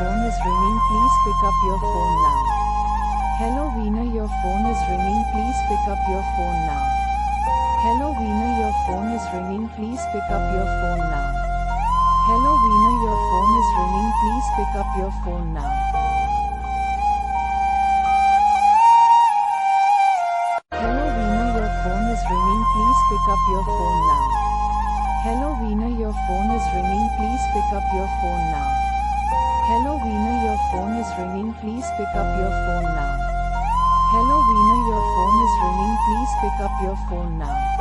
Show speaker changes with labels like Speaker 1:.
Speaker 1: phone is ringing, please pick up your phone now. Hello Veena, your phone is ringing, please pick up your phone now. Hello Veena, your phone is ringing, please pick up your phone now. Hello Veena, your phone is ringing, please pick up your phone now. Hello Veena, your phone is ringing, please pick up your phone now. Hello Veena, your phone is ringing, please pick up your phone now. Hello Veena, your phone is ringing, please pick up your phone now. Hello Veena, your phone is ringing, please pick up your phone now.